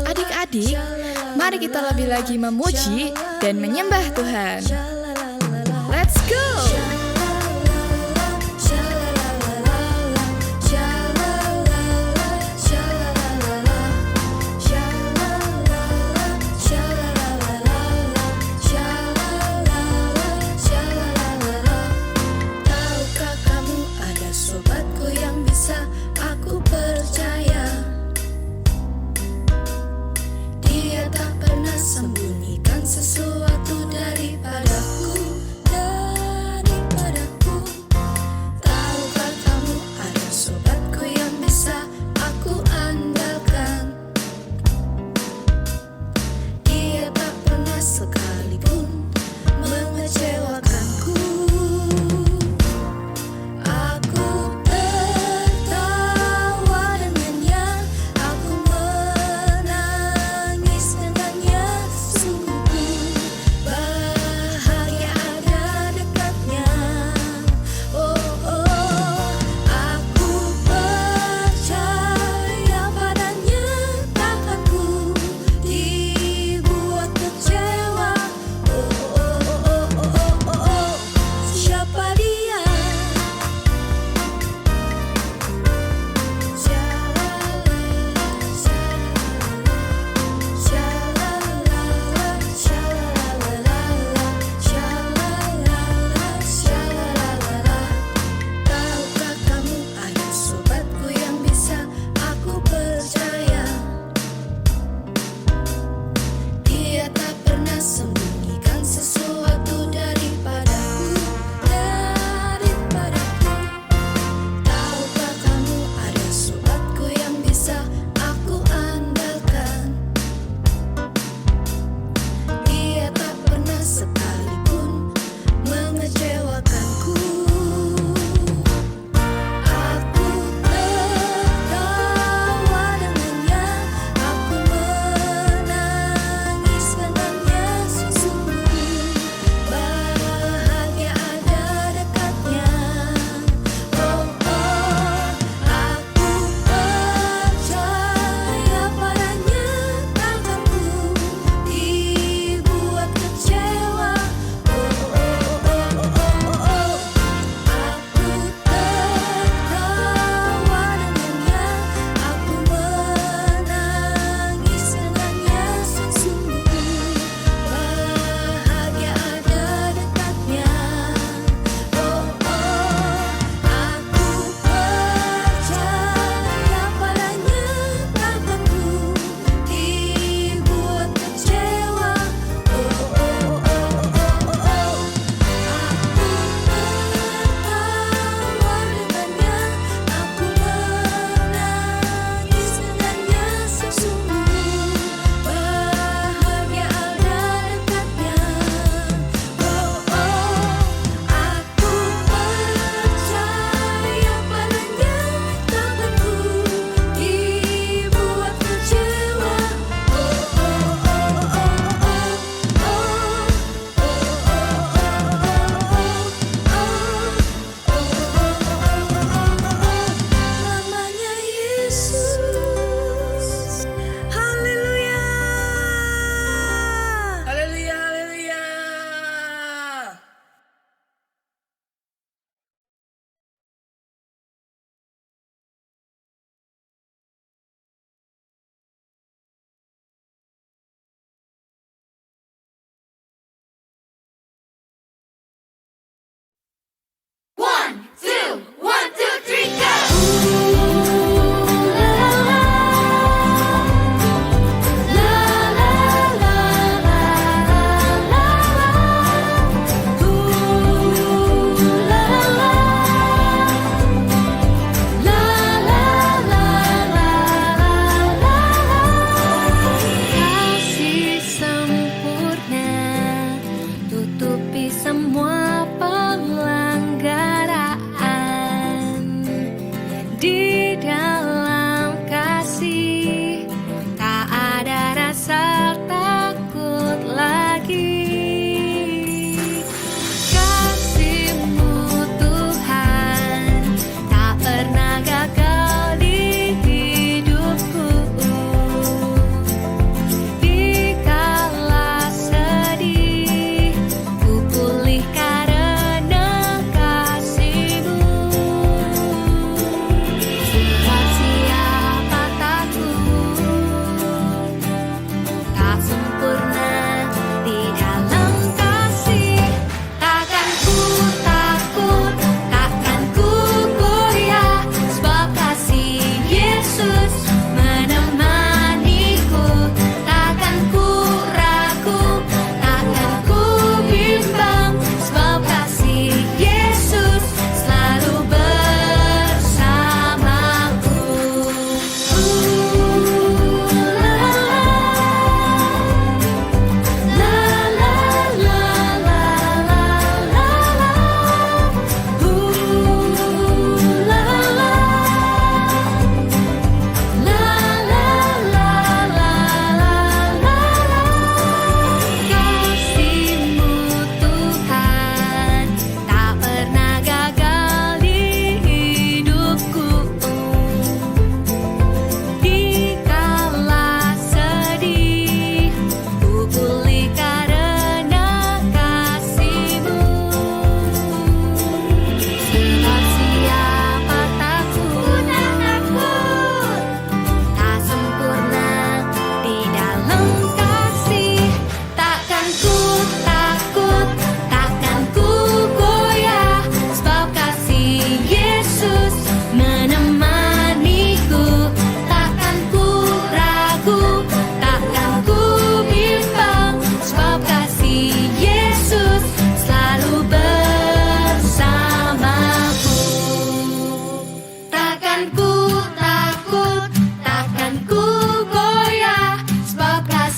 Adik-adik, mari kita lebih lagi memuji dan menyembah Tuhan. Let's go! Tahukah kamu ada sobatku yang bisa aku percaya? Dia tak pernah sembunyikan sesuatu daripada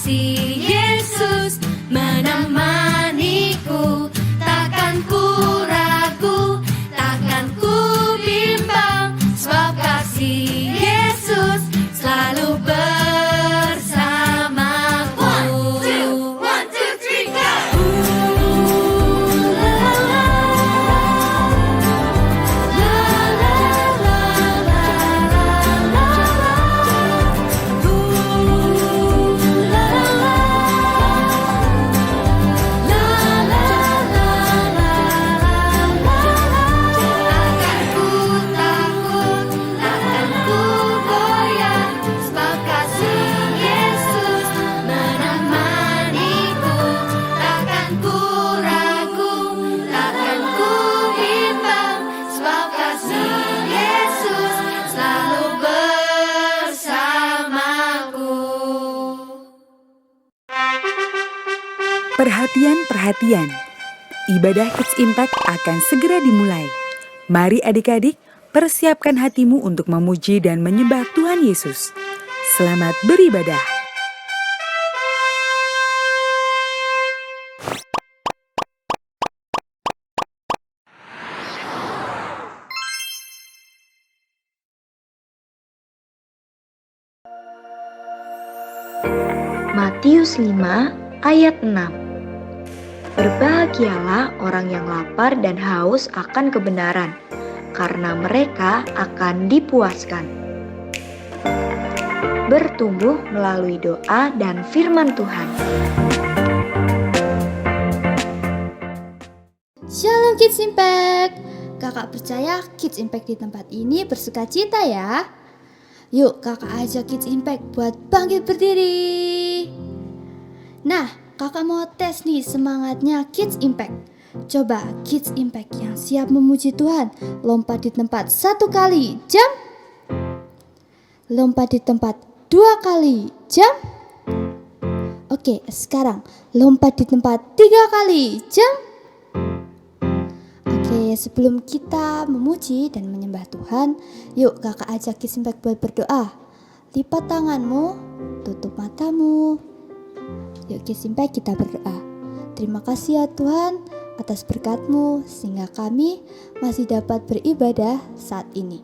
kasih Yesus menemaniku. Takkan ku ragu, takkan ku bimbang, sebab kasih Yesus selalu bersamaku. One, two, three, go! Perhatian, ibadah Kids Impact akan segera dimulai. Mari adik-adik, persiapkan hatimu untuk memuji dan menyembah Tuhan Yesus. Selamat beribadah. Matius 5 ayat 6. Berbahagialah orang yang lapar dan haus akan kebenaran, karena mereka akan dipuaskan. Bertumbuh melalui doa dan firman Tuhan. Shalom Kids Impact. Kakak percaya Kids Impact di tempat ini bersuka cita ya. Yuk kakak ajak Kids Impact buat bangkit berdiri. Nah, kakak mau tes nih semangatnya Kids Impact. Coba Kids Impact yang siap memuji Tuhan, lompat di tempat 1 kali, jam. Lompat di tempat 2 kali, jam. Oke, sekarang lompat di tempat 3 kali, jam. Oke, sebelum kita memuji dan menyembah Tuhan, yuk kakak ajak Kids Impact buat berdoa. Lipat tanganmu, tutup matamu. Yuk Kids Impact kita berdoa. Terima kasih ya Tuhan atas berkat-Mu sehingga kami masih dapat beribadah saat ini.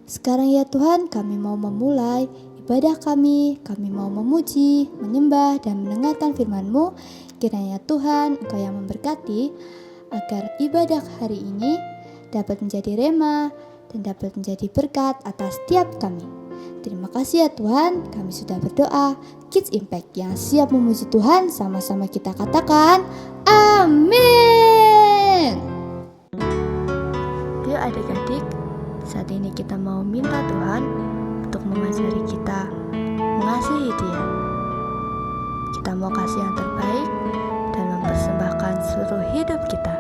Sekarang ya Tuhan kami mau memulai ibadah kami mau memuji, menyembah dan mendengarkan firman-Mu. Kiranya Tuhan Engkau yang memberkati agar ibadah hari ini dapat menjadi rema dan dapat menjadi berkat atas setiap kami. Terima kasih ya Tuhan, kami sudah berdoa. Kids Impact yang siap memuji Tuhan, sama-sama kita katakan amin. Yuk adik-adik, saat ini kita mau minta Tuhan untuk mengajari kita mengasihi Dia. Kita mau kasih yang terbaik dan mempersembahkan seluruh hidup kita.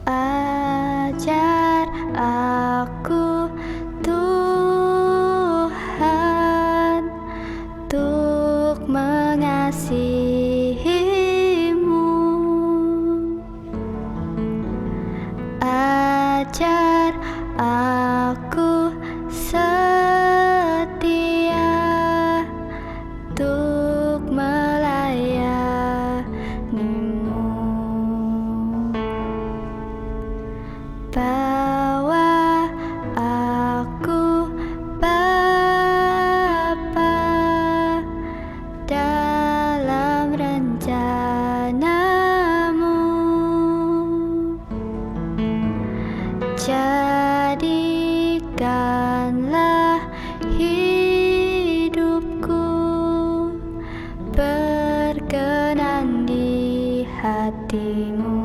Ajar aku Tuhan untuk mengasihi-Mu. Ajar aku setia untuk melayani-Mu. Bawa aku Bapa dalam rencana-Mu. Jadikanlah hidupku berkenan di hati-Mu.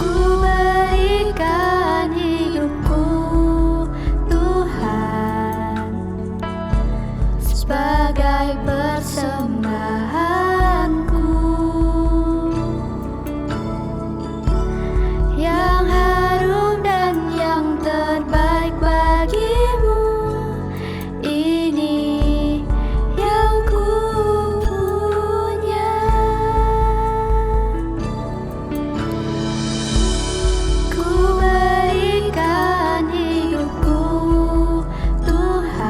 Ku berikan hidupku Tuhan sebagai persembahanku yang harum dan yang terbaik bagi-Mu. Ini yang ku punya. Ku berikan hidupku Tuhan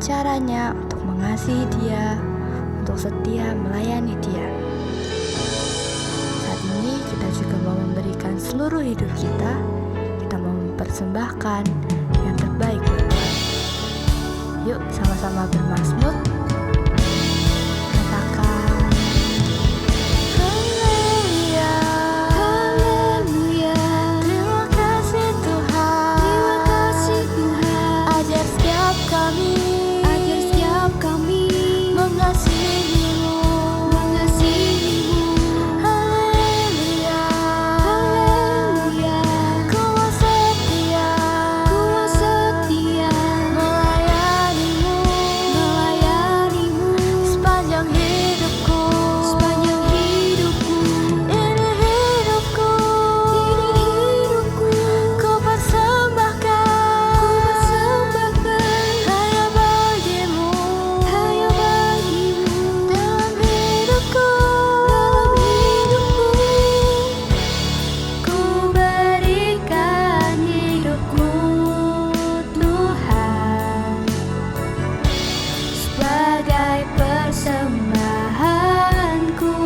caranya untuk mengasihi Dia, untuk setia melayani Dia. Saat ini kita juga mau memberikan seluruh hidup kita mau mempersembahkan yang terbaik buat Tuhan. Yuk sama-sama bermazmur. Katakan Haleluya, Haleluya. Terima kasih Tuhan, terima kasih Tuhan. Ajar setiap kami mengasihi-Mu, mengasihi-Mu. Haleluya, Haleluya. Ku setia melayani-Mu, melayani-Mu. Sepanjang hidupku, sepanjang hidupku. Ini hidupku, ku persembahkan, hanya bagimu, hanya bagimu. Dalam hidupku, ku berikan hidupku Tuhan sebagai persembahanku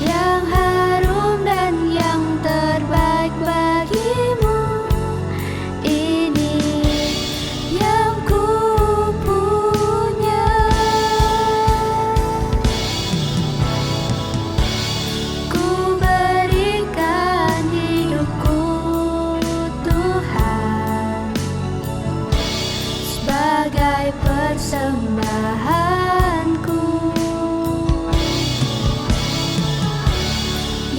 yang harum dan yang terbaik bagimu. Ini yang ku punya. Ku berikan hidupku Tuhan sebagai persembahanku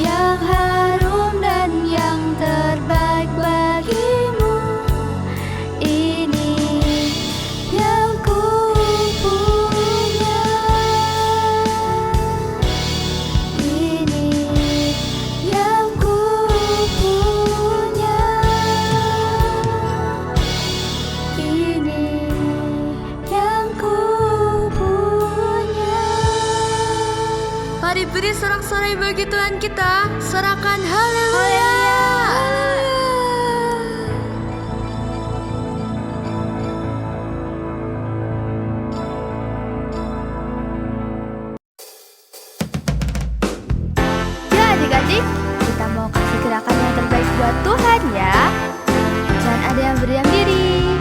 yang harum dan yang terbaik bagimu. Ini yang ku punya. Ini yang ku punya. Ini yang ku punya. Mari beri sorak-sorai bagi Tuhan kita. Sorakan haleluya. Ya adik-adik, kita mau kasih gerakan yang terbaik buat Tuhan ya. Jangan ada yang berdiam diri.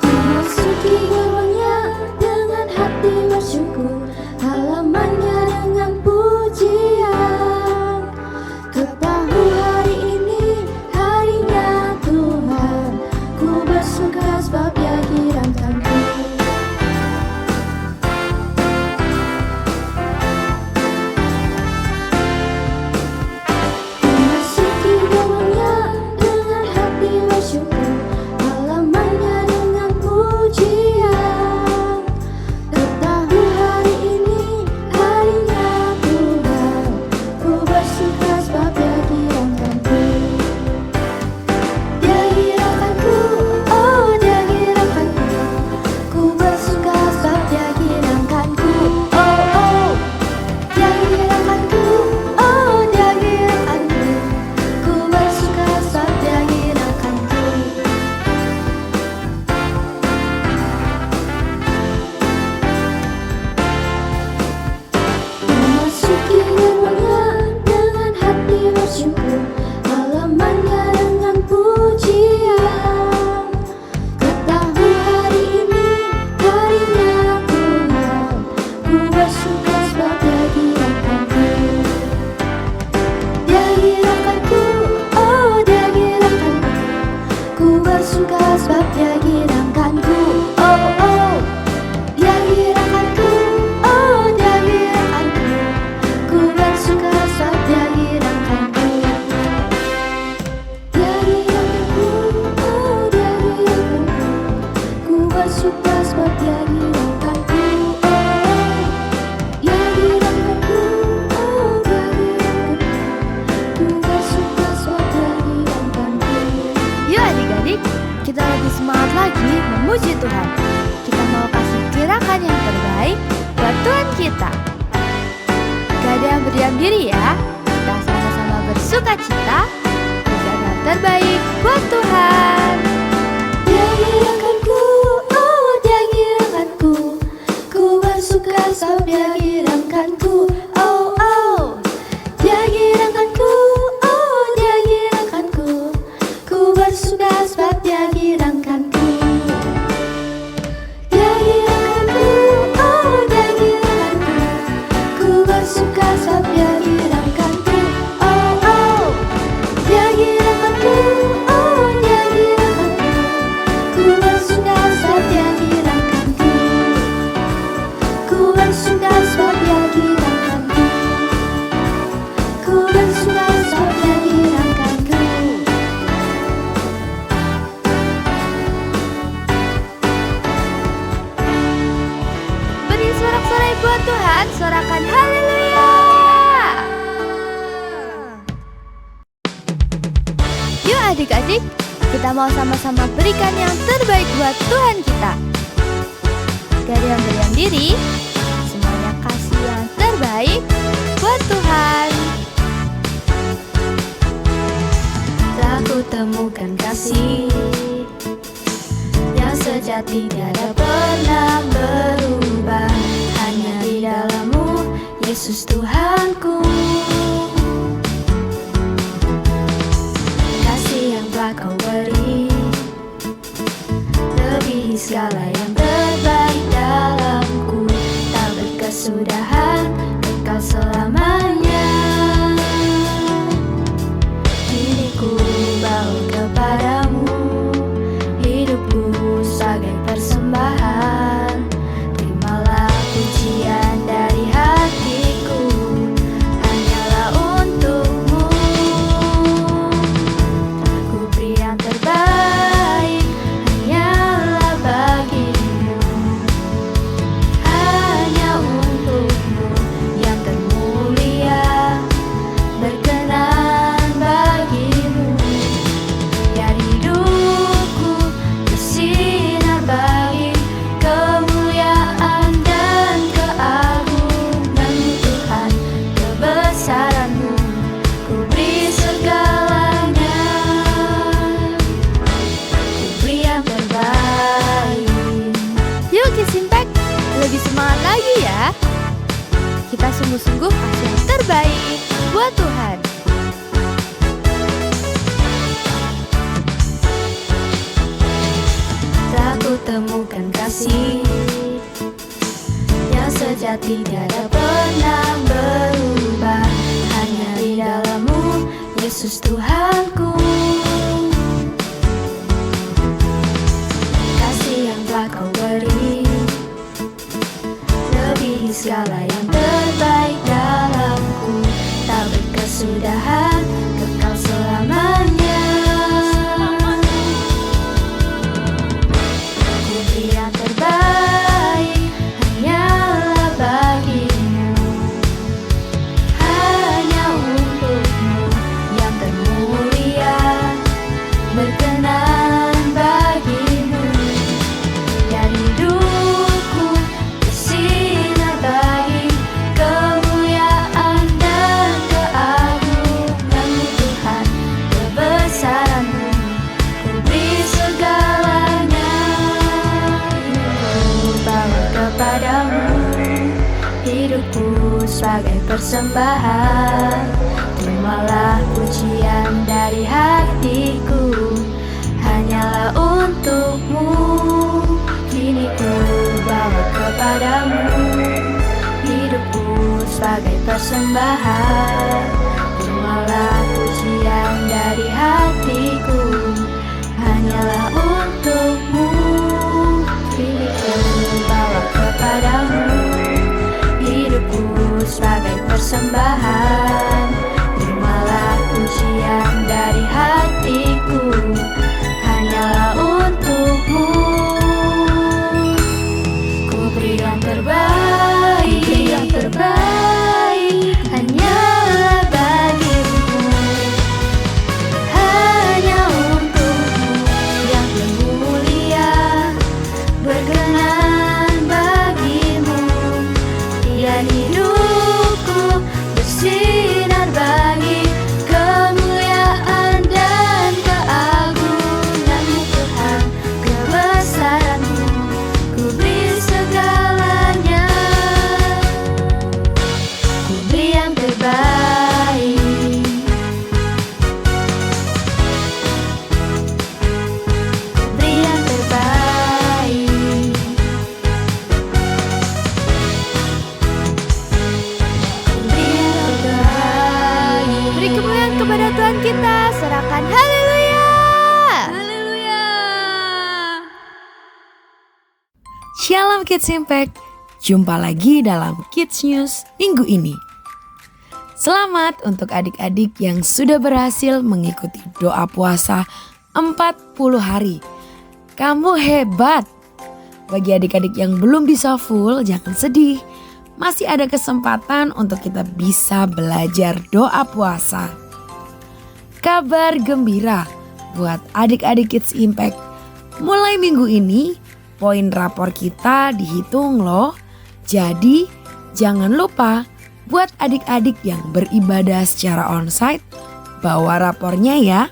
Memasuki gerbangnya dengan hati bersyukur, halamannya dengan pujian. Ketahui hari ini harinya Tuhan, ku bersuka sebab Dia hiraukanku. Memasuki gerbangnya dengan hati bersyukur, halamannya dengan pujian. Ketahui hari ini harinya Tuhan, ku bersuka sebab Dia hiraukanku. Dia hiraukanku, oh Dia hiraukanku. Ku bersuka sebab Dia hiraukanku. Oh oh, Dia hiraukanku, oh Dia hiraukanku. Ku bersuka sebab Dia hiraukanku. Memasuki gerbangnya dengan hati bersyukur, halamannya dengan pujian. Ketahui hari ini harinya Tuhan, ku bersuka sebab Dia hiraukanku. Dia hiraukanku, oh Dia hiraukanku. Ku bersuka sebab Dia hiraukanku. Oh oh, Dia hiraukanku, oh Dia hiraukanku. Ku bersuka sebab Dia hiraukanku. Dia hiraukanku, oh Dia hiraukanku. Ku bersuka sebab Dia hiraukanku. Oh, Dia hiraukanku, oh Dia hiraukanku. Ku bersuka sebab Dia hiraukanku. Yuk adik-adik, kita lebih semangat lagi memuji Tuhan. Kita mau kasih gerakan yang terbaik buat Tuhan kita. Gak ada yang berdiam diri ya. Kita sama-sama bersuka cita, berikan yang terbaik buat Tuhan. sebab Dia girangkanku. Oh oh, Dia girangkanku. Oh Dia girangkanku. Ku bersuka sebab Dia girangkanku. Dia girangkanku. Oh Dia girangkanku. Ku bersuka sebab Dia girangkanku. Oh oh, Dia girangkanku. Oh Dia girangkanku. Ku bersuka sebab Dia girangkanku. Ku bersuka sebab Dia girangkanku. Ku bersuka sebab Dia girangkanku. Beri sorak-sorai buat Tuhan, sorakan haleluya. Yuk adik-adik, kita mau sama-sama berikan yang terbaik buat Tuhan kita. Gak yang berdiam diri, semuanya kasih yang terbaik buat Tuhan. Telah ku temukan kasih yang sejati, tiada pernah berubah. Hanya di dalam-Mu, Yesus Tuhanku. Kasih yang telah Kau beri lebihi segala yang terbaik dalamku. Tak berkesudahan, kekal selamanya. Diriku bawa kepadamu, hidupku sebagai persembahan. Terimalah pujian dari hatiku, hanyalah untuk-Mu. Ku beri yang terbaik, hanyalah bagi-Mu. Hanya untuk-Mu yang termulia, berkenan bagi-Mu. Biar hidupku bersinar bagi kemuliaan dan keagungan-Mu Tuhan, kebesaran-Mu. Ku beri segalanya, ku beri yang terbaik. Yuk Kids Impact, lebih semangat lagi ya. Kita sungguh-sungguh kasih yang terbaik buat Tuhan. Telah ku temukan kasih yang sejati, tiada pernah berubah. Hanya di dalam-Mu, Yesus Tuhanku. Kasih yang telah Kau beri lebihi segala yang terbaik dalamku. Tak berkesudahan, kekal selamanya. Ku beri yang terbaik, hanyalah bagi-Mu. Hanya untuk-Mu yang termulia, berkenan bagi-Mu. Biar hidupku bersinar bagi kemuliaan dan keagungan-Mu Tuhan, kebesaran-Mu. Ku beri segalanya, ku bawa kepadamu, hidupku sebagai persembahan. Terimalah pujian dari hatiku, hanyalah untuk-Mu. Kini ku bawa kepadamu, hidupku sebagai persembahan. Terimalah pujian dari hatiku, hanyalah untuk-Mu. Kini ku bawa kepadamu, hidupku sebagai persembahan. Terimalah pujian dari hatiku, hanyalah untuk-Mu. Ku beri yang terbaik, hanyalah bagi-Mu. Hanya untuk-Mu yang termulia, berkenan bagi-Mu. Biar hidupku bersih Shalom Kids Impact, jumpa lagi dalam Kids News minggu ini. Selamat untuk adik-adik yang sudah berhasil mengikuti doa puasa 40 hari. Kamu hebat. Bagi adik-adik yang belum bisa full, jangan sedih. Masih ada kesempatan untuk kita bisa belajar doa puasa. Kabar gembira buat adik-adik Kids Impact. Mulai minggu ini, poin rapor kita dihitung loh. Jadi, jangan lupa buat adik-adik yang beribadah secara onsite, bawa rapornya ya.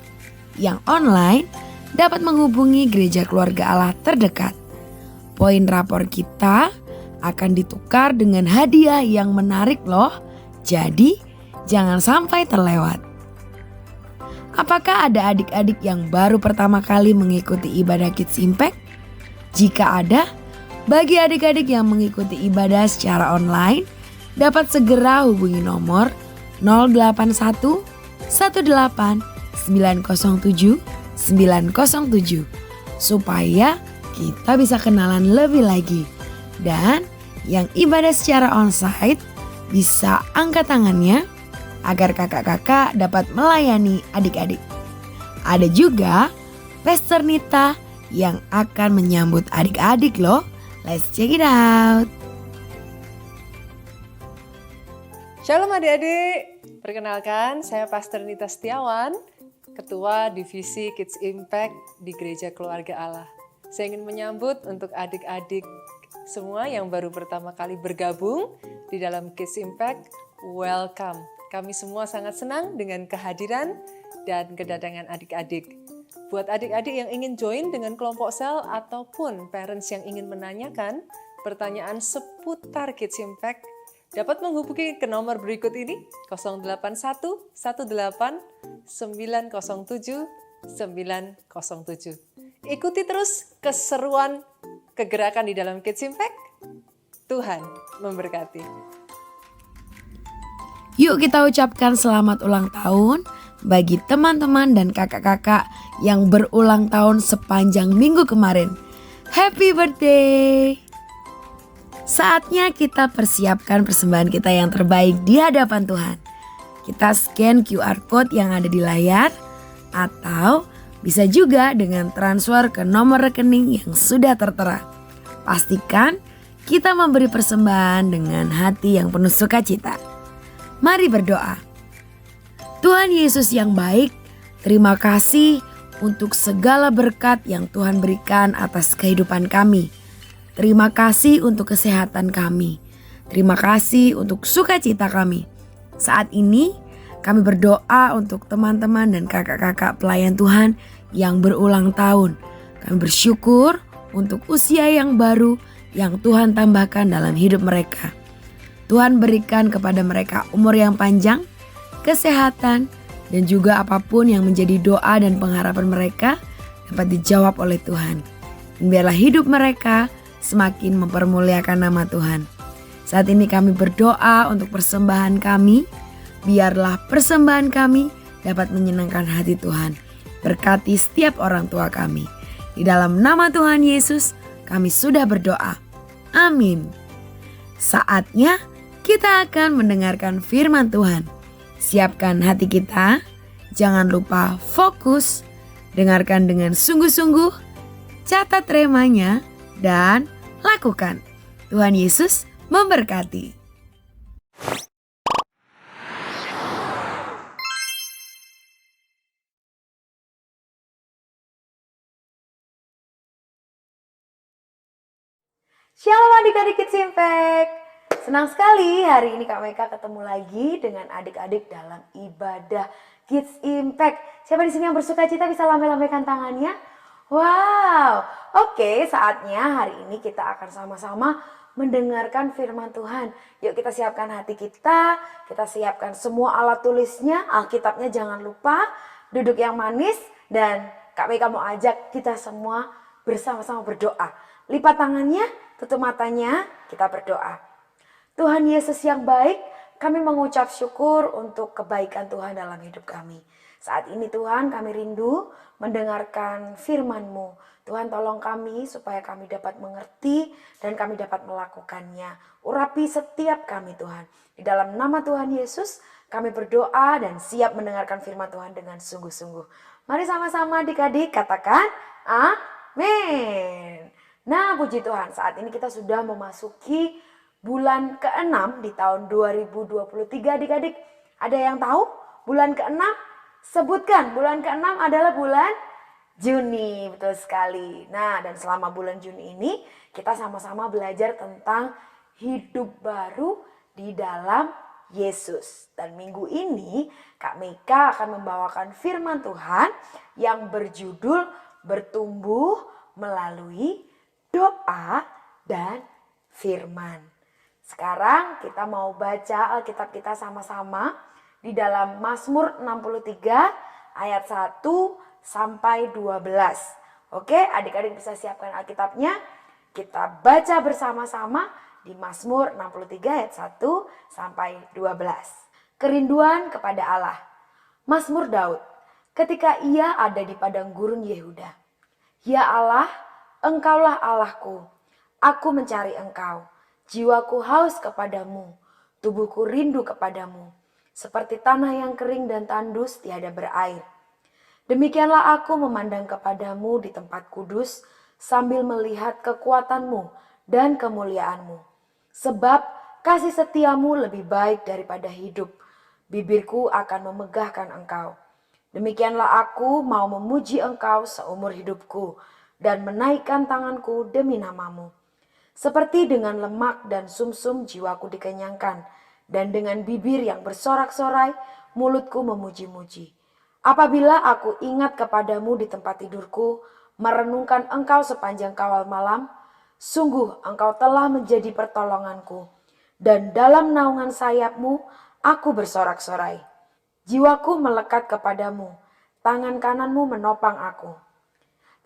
Yang online dapat menghubungi gereja keluarga Allah terdekat. Poin rapor kita akan ditukar dengan hadiah yang menarik loh. Jadi, jangan sampai terlewat. Apakah ada adik-adik yang baru pertama kali mengikuti ibadah Kids Impact? Jika ada, bagi adik-adik yang mengikuti ibadah secara online, dapat segera hubungi nomor 081 18 907 907 supaya kita bisa kenalan lebih lagi. Dan yang ibadah secara onsite bisa angkat tangannya agar kakak-kakak dapat melayani adik-adik. Ada juga Pastor Nita yang akan menyambut adik-adik loh. Let's check it out. Shalom adik-adik, perkenalkan saya Pastor Nita Setiawan, Ketua Divisi Kids Impact di Gereja Keluarga Allah. Saya ingin menyambut untuk adik-adik semua yang baru pertama kali bergabung di dalam Kids Impact, welcome. Kami semua sangat senang dengan kehadiran dan kedatangan adik-adik. Buat adik-adik yang ingin join dengan kelompok sel ataupun parents yang ingin menanyakan pertanyaan seputar Kids Impact, dapat menghubungi ke nomor berikut ini 081 18 907 907. Ikuti terus keseruan kegerakan di dalam Kids Impact. Tuhan memberkati. Yuk kita ucapkan selamat ulang tahun bagi teman-teman dan kakak-kakak yang berulang tahun sepanjang minggu kemarin. Happy birthday! Saatnya kita persiapkan persembahan kita yang terbaik di hadapan Tuhan. Kita scan QR Code yang ada di layar atau bisa juga dengan transfer ke nomor rekening yang sudah tertera. Pastikan kita memberi persembahan dengan hati yang penuh sukacita. Mari berdoa. Tuhan Yesus yang baik, terima kasih untuk segala berkat yang Tuhan berikan atas kehidupan kami. Terima kasih untuk kesehatan kami. Terima kasih untuk sukacita kami. Saat ini kami berdoa untuk teman-teman dan kakak-kakak pelayan Tuhan yang berulang tahun. Kami bersyukur untuk usia yang baru yang Tuhan tambahkan dalam hidup mereka. Tuhan berikan kepada mereka umur yang panjang, kesehatan, dan juga apapun yang menjadi doa dan pengharapan mereka dapat dijawab oleh Tuhan. Dan biarlah hidup mereka semakin mempermuliakan nama Tuhan. Saat ini kami berdoa untuk persembahan kami. Biarlah persembahan kami dapat menyenangkan hati Tuhan. Berkati setiap orang tua kami. Di dalam nama Tuhan Yesus kami sudah berdoa. Amin. Saatnya kita akan mendengarkan firman Tuhan. Siapkan hati kita, jangan lupa fokus, dengarkan dengan sungguh-sungguh, catat remanya, dan lakukan. Tuhan Yesus memberkati. Shalom adik-adik Kids Impact. Senang sekali hari ini Kak Meka ketemu lagi dengan adik-adik dalam ibadah Kids Impact. Siapa di sini yang bersuka cita bisa lambaikan tangannya? Wow, oke, saatnya hari ini kita akan sama-sama mendengarkan firman Tuhan. Yuk kita siapkan hati kita siapkan semua alat tulisnya, Alkitabnya jangan lupa, duduk yang manis, dan Kak Meka mau ajak kita semua bersama-sama berdoa. Lipat tangannya, tutup matanya, kita berdoa. Tuhan Yesus yang baik, kami mengucap syukur untuk kebaikan Tuhan dalam hidup kami. Saat ini Tuhan kami rindu mendengarkan firman-Mu. Tuhan tolong kami supaya kami dapat mengerti dan kami dapat melakukannya. Urapi setiap kami Tuhan. Di dalam nama Tuhan Yesus kami berdoa dan siap mendengarkan firman Tuhan dengan sungguh-sungguh. Mari sama-sama adik-adik katakan amin. Nah puji Tuhan, saat ini kita sudah memasuki bulan ke-6 di tahun 2023 adik-adik. Ada yang tahu bulan ke-6? Sebutkan, bulan ke-6 adalah bulan Juni, betul sekali. Nah, dan selama bulan Juni ini kita sama-sama belajar tentang hidup baru di dalam Yesus. Dan minggu ini Kak Meika akan membawakan firman Tuhan yang berjudul bertumbuh melalui doa dan firman. Sekarang kita mau baca Alkitab kita sama-sama di dalam Mazmur 63 ayat 1 sampai 12. Oke, adik-adik bisa siapkan Alkitabnya. Kita baca bersama-sama di Mazmur 63 ayat 1 sampai 12. Kerinduan kepada Allah. Mazmur Daud. Ketika ia ada di padang gurun Yehuda. Ya Allah, Engkaulah Allahku. Aku mencari Engkau. Jiwaku haus kepadamu. Tubuhku rindu kepadamu. Seperti tanah yang kering dan tandus tiada berair. Demikianlah aku memandang kepadamu di tempat kudus sambil melihat kekuatanmu dan kemuliaanmu. Sebab kasih setiamu lebih baik daripada hidup. Bibirku akan memegahkan engkau. Demikianlah aku mau memuji engkau seumur hidupku dan menaikkan tanganku demi namamu. Seperti dengan lemak dan sumsum jiwaku dikenyangkan. Dan dengan bibir yang bersorak-sorai, mulutku memuji-muji. Apabila aku ingat kepadamu di tempat tidurku, merenungkan engkau sepanjang kawal malam, sungguh engkau telah menjadi pertolonganku. Dan dalam naungan sayapmu, aku bersorak-sorai. Jiwaku melekat kepadamu, tangan kananmu menopang aku.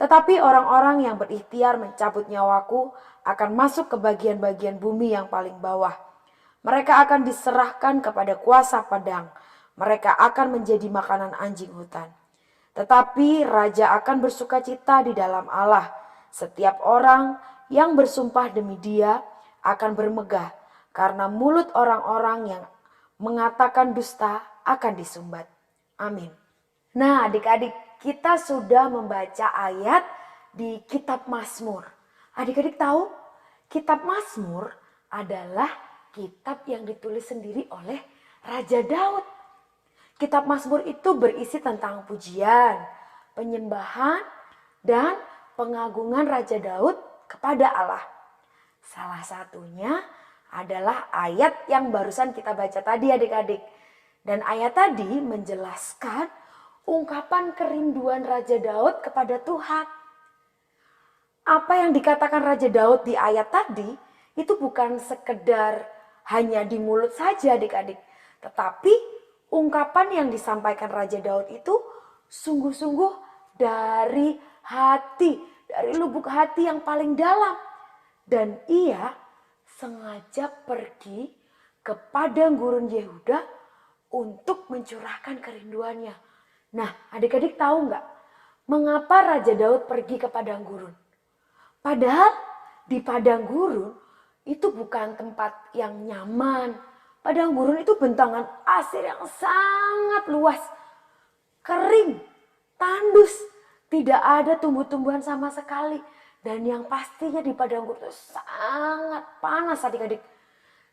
Tetapi orang-orang yang berikhtiar mencabut nyawaku akan masuk ke bagian-bagian bumi yang paling bawah. Mereka akan diserahkan kepada kuasa padang. Mereka akan menjadi makanan anjing hutan. Tetapi raja akan bersukacita di dalam Allah. Setiap orang yang bersumpah demi dia akan bermegah. Karena mulut orang-orang yang mengatakan dusta akan disumbat. Amin. Nah adik-adik, kita sudah membaca ayat di kitab Mazmur. Adik-adik tahu kitab Mazmur adalah kitab yang ditulis sendiri oleh Raja Daud. Kitab Mazmur itu berisi tentang pujian, penyembahan, dan pengagungan Raja Daud kepada Allah. Salah satunya adalah ayat yang barusan kita baca tadi adik-adik. Dan ayat tadi menjelaskan ungkapan kerinduan Raja Daud kepada Tuhan. Apa yang dikatakan Raja Daud di ayat tadi itu bukan sekedar hanya di mulut saja adik-adik. Tetapi ungkapan yang disampaikan Raja Daud itu sungguh-sungguh dari hati, dari lubuk hati yang paling dalam. Dan ia sengaja pergi ke padang gurun Yehuda untuk mencurahkan kerinduannya. Nah adik-adik tahu nggak mengapa Raja Daud pergi ke padang gurun? Padahal di padang gurun itu bukan tempat yang nyaman. Padang gurun itu bentangan pasir yang sangat luas. Kering, tandus, tidak ada tumbuh-tumbuhan sama sekali. Dan yang pastinya di padang gurun itu sangat panas adik-adik.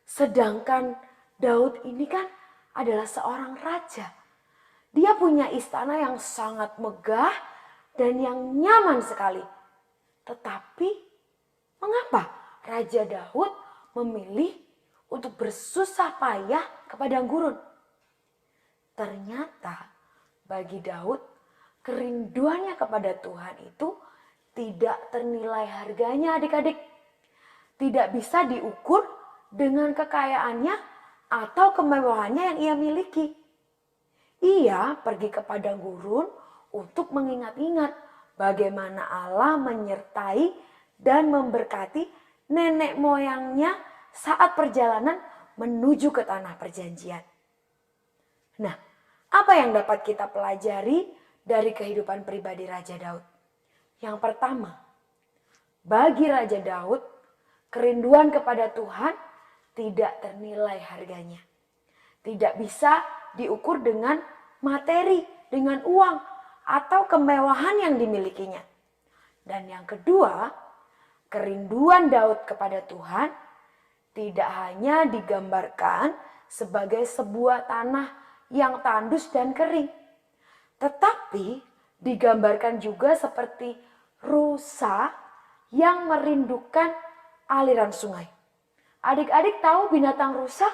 Sedangkan Daud ini kan adalah seorang raja. Dia punya istana yang sangat megah dan yang nyaman sekali. Tetapi mengapa Raja Daud memilih untuk bersusah payah ke padang gurun? Ternyata bagi Daud kerinduannya kepada Tuhan itu tidak ternilai harganya adik-adik. Tidak bisa diukur dengan kekayaannya atau kemewahannya yang ia miliki. Ia pergi ke padang gurun untuk mengingat-ingat bagaimana Allah menyertai dan memberkati nenek moyangnya saat perjalanan menuju ke tanah perjanjian. Nah, Apa yang dapat kita pelajari dari kehidupan pribadi Raja Daud? Yang pertama, bagi Raja Daud, kerinduan kepada Tuhan tidak ternilai harganya. Tidak bisa diukur dengan materi, dengan uang, atau kemewahan yang dimilikinya. Dan yang kedua, kerinduan Daud kepada Tuhan tidak hanya digambarkan sebagai sebuah tanah yang tandus dan kering, tetapi digambarkan juga seperti rusa yang merindukan aliran sungai. Adik-adik tahu binatang rusa?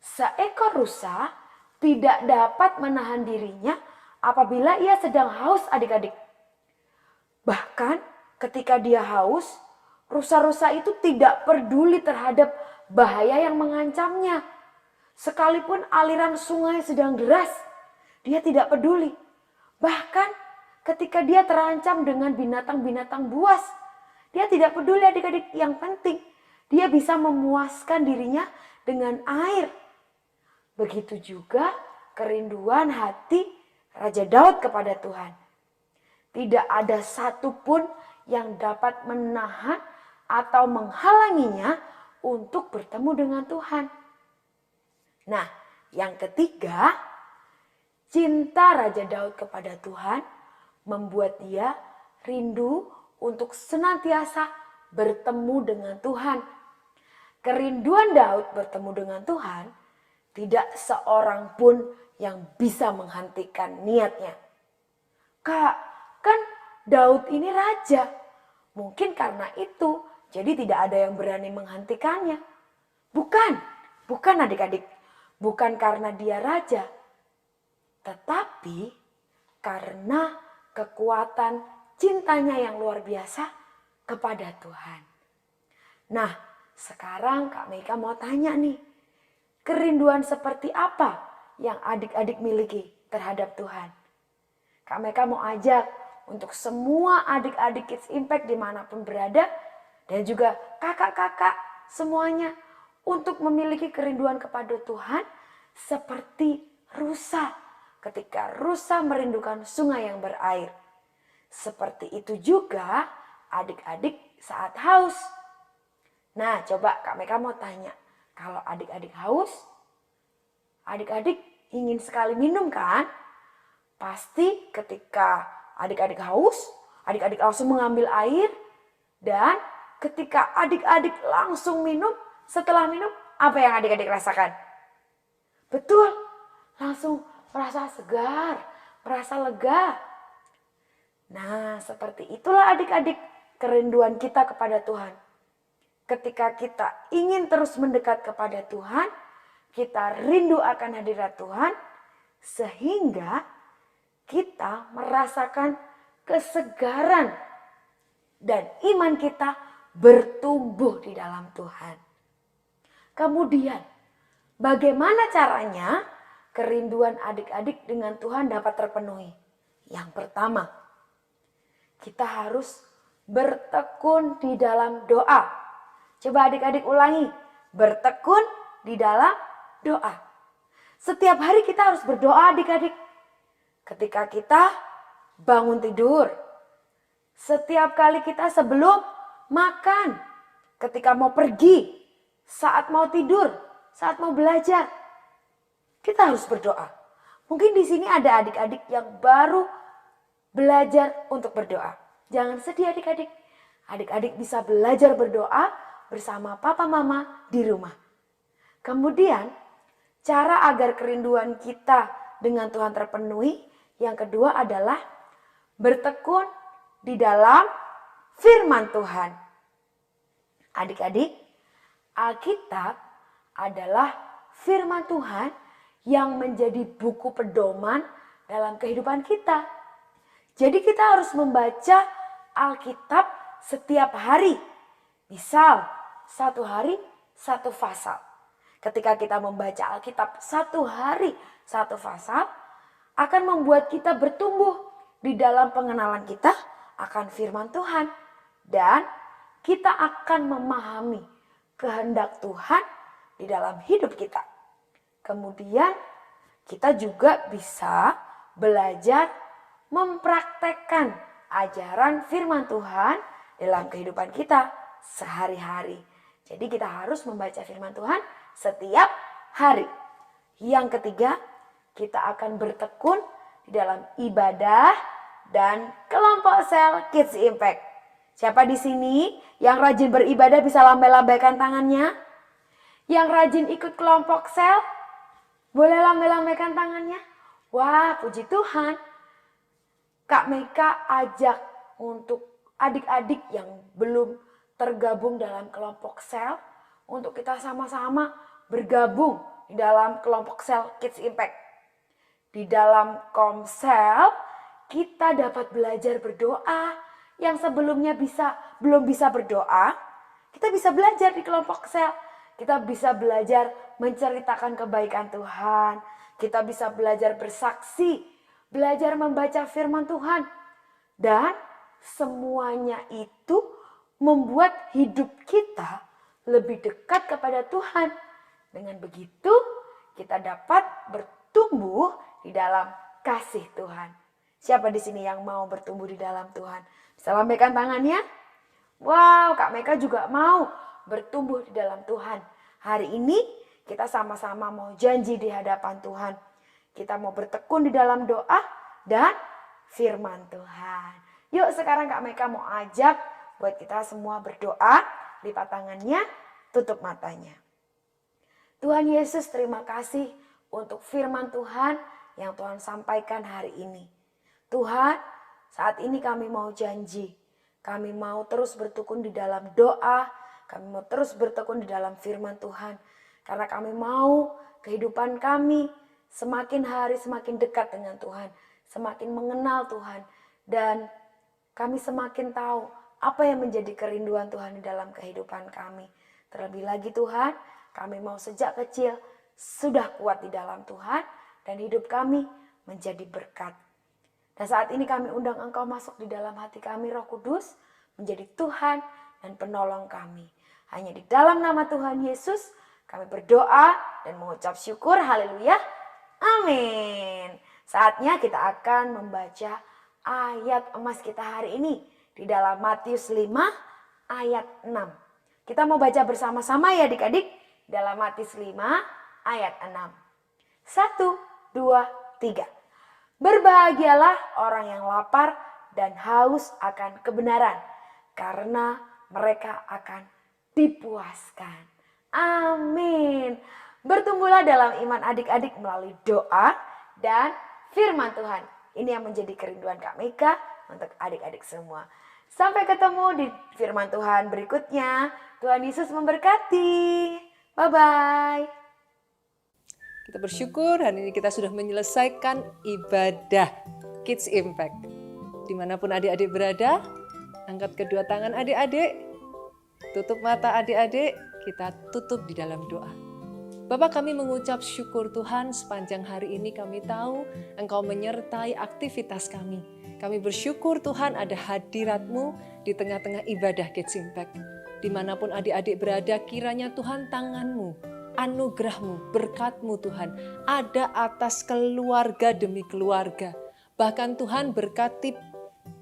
Seekor rusa tidak dapat menahan dirinya apabila ia sedang haus, adik-adik. Bahkan ketika dia haus, rusa-rusa itu tidak peduli terhadap bahaya yang mengancamnya. Sekalipun aliran sungai sedang deras, dia tidak peduli. Bahkan ketika dia terancam dengan binatang-binatang buas, dia tidak peduli, adik-adik. Yang penting dia bisa memuaskan dirinya dengan air. Begitu juga kerinduan hati Raja Daud kepada Tuhan. Tidak ada satupun yang dapat menahan atau menghalanginya untuk bertemu dengan Tuhan. Nah, yang ketiga, cinta Raja Daud kepada Tuhan membuat dia rindu untuk senantiasa bertemu dengan Tuhan. Kerinduan Daud bertemu dengan Tuhan, tidak seorang pun yang bisa menghentikan niatnya. Kak, kan Daud ini raja. Mungkin karena itu, jadi tidak ada yang berani menghentikannya. Bukan adik-adik. Bukan karena dia raja, tetapi karena kekuatan cintanya yang luar biasa kepada Tuhan. Nah, sekarang Kak Meika mau tanya nih, kerinduan seperti apa yang adik-adik miliki terhadap Tuhan? Kak Meika mau ajak untuk semua adik-adik Kids Impact dimanapun berada, dan juga kakak-kakak semuanya, untuk memiliki kerinduan kepada Tuhan seperti rusa ketika rusa merindukan sungai yang berair. Seperti itu juga adik-adik saat haus. Nah, coba Kak Meka mau tanya, kalau adik-adik haus, adik-adik ingin sekali minum kan? Pasti ketika adik-adik haus, adik-adik langsung mengambil air, dan ketika adik-adik langsung minum, setelah minum, apa yang adik-adik rasakan? Betul, langsung merasa segar, merasa lega. Nah, seperti itulah adik-adik kerinduan kita kepada Tuhan. Ketika kita ingin terus mendekat kepada Tuhan, kita rindu akan hadirat Tuhan, sehingga kita merasakan kesegaran dan iman kita bertumbuh di dalam Tuhan. Kemudian, bagaimana caranya kerinduan adik-adik dengan Tuhan dapat terpenuhi? Yang pertama, kita harus bertekun di dalam doa. Coba adik-adik ulangi, bertekun di dalam doa. Setiap hari kita harus berdoa, adik-adik. Ketika kita bangun tidur, setiap kali kita sebelum makan, ketika mau pergi, saat mau tidur, saat mau belajar, kita harus berdoa. Mungkin di sini ada adik-adik yang baru belajar untuk berdoa. Jangan sedih adik-adik. Adik-adik bisa belajar berdoa bersama papa mama di rumah. Kemudian, cara agar kerinduan kita dengan Tuhan terpenuhi, yang kedua adalah bertekun di dalam firman Tuhan. Adik-adik, Alkitab adalah firman Tuhan yang menjadi buku pedoman dalam kehidupan kita. Jadi kita harus membaca Alkitab setiap hari. Misal, satu hari satu pasal. Ketika kita membaca Alkitab satu hari satu pasal, akan membuat kita bertumbuh di dalam pengenalan kita akan firman Tuhan. Dan kita akan memahami kehendak Tuhan di dalam hidup kita. Kemudian kita juga bisa belajar mempraktekkan ajaran firman Tuhan dalam kehidupan kita sehari-hari. Jadi kita harus membaca firman Tuhan setiap hari. Yang ketiga, kita akan bertekun di dalam ibadah dan kelompok sel Kids Impact. Siapa di sini yang rajin beribadah bisa lambai-lambaikan tangannya? Yang rajin ikut kelompok sel, boleh lambai-lambaikan tangannya? Wah, puji Tuhan. Kak Meka ajak untuk adik-adik yang belum tergabung dalam kelompok sel, untuk kita sama-sama bergabung di dalam kelompok sel Kids Impact. Di dalam komsel, kita dapat belajar berdoa. Yang sebelumnya belum bisa berdoa, kita bisa belajar di kelompok sel. Kita bisa belajar menceritakan kebaikan Tuhan. Kita bisa belajar bersaksi, belajar membaca firman Tuhan. Dan semuanya itu membuat hidup kita lebih dekat kepada Tuhan. Dengan begitu, kita dapat bertumbuh di dalam kasih Tuhan. Siapa di sini yang mau bertumbuh di dalam Tuhan? Bisa lambaikan tangannya? Wow, Kak Meka juga mau bertumbuh di dalam Tuhan. Hari ini kita sama-sama mau janji di hadapan Tuhan. Kita mau bertekun di dalam doa dan firman Tuhan. Yuk sekarang Kak Meka mau ajak buat kita semua berdoa. Lipat tangannya, tutup matanya. Tuhan Yesus, terima kasih untuk firman Tuhan yang Tuhan sampaikan hari ini. Tuhan, saat ini kami mau janji, kami mau terus bertekun di dalam doa, kami mau terus bertekun di dalam firman Tuhan. Karena kami mau kehidupan kami semakin hari semakin dekat dengan Tuhan, semakin mengenal Tuhan. Dan kami semakin tahu apa yang menjadi kerinduan Tuhan di dalam kehidupan kami. Terlebih lagi Tuhan, kami mau sejak kecil sudah kuat di dalam Tuhan dan hidup kami menjadi berkat. Dan saat ini kami undang Engkau masuk di dalam hati kami, Roh Kudus, menjadi Tuhan dan penolong kami. Hanya di dalam nama Tuhan Yesus kami berdoa dan mengucap syukur. Haleluya. Amin. Saatnya kita akan membaca ayat emas kita hari ini di dalam Matius 5 ayat 6. Kita mau baca bersama-sama ya adik-adik dalam Matius 5 ayat 6. 1, 2, 3. Berbahagialah orang yang lapar dan haus akan kebenaran, karena mereka akan dipuaskan. Amin. Bertumbuhlah dalam iman adik-adik melalui doa dan firman Tuhan. Ini yang menjadi kerinduan Kak Meka untuk adik-adik semua. Sampai ketemu di firman Tuhan berikutnya. Tuhan Yesus memberkati. Bye-bye. Kita bersyukur hari ini kita sudah menyelesaikan ibadah Kids Impact. Dimanapun adik-adik berada, angkat kedua tangan adik-adik, tutup mata adik-adik, kita tutup di dalam doa. Bapa, kami mengucap syukur Tuhan sepanjang hari ini kami tahu Engkau menyertai aktivitas kami. Kami bersyukur Tuhan ada hadirat-Mu di tengah-tengah ibadah Kids Impact. Dimanapun adik-adik berada, kiranya Tuhan tangan-Mu, anugerah-Mu, berkat-Mu Tuhan ada atas keluarga demi keluarga. Bahkan Tuhan berkati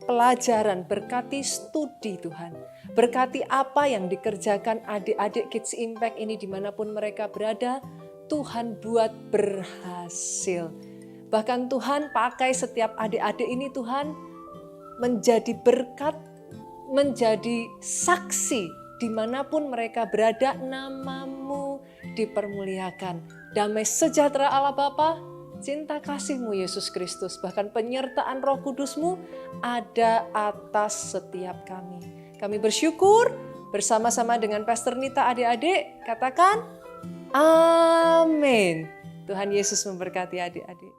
pelajaran, berkati studi Tuhan. Berkati apa yang dikerjakan adik-adik Kids Impact ini dimanapun mereka berada, Tuhan buat berhasil. Bahkan Tuhan pakai setiap adik-adik ini Tuhan menjadi berkat, menjadi saksi dimanapun mereka berada, nama-Mu dipermuliakan. Damai sejahtera Allah Bapa, cinta kasih-Mu Yesus Kristus, bahkan penyertaan Roh Kudus-Mu ada atas setiap kami. Kami bersyukur bersama-sama dengan Pastor Nita adik-adik, katakan amin. Tuhan Yesus memberkati adik-adik.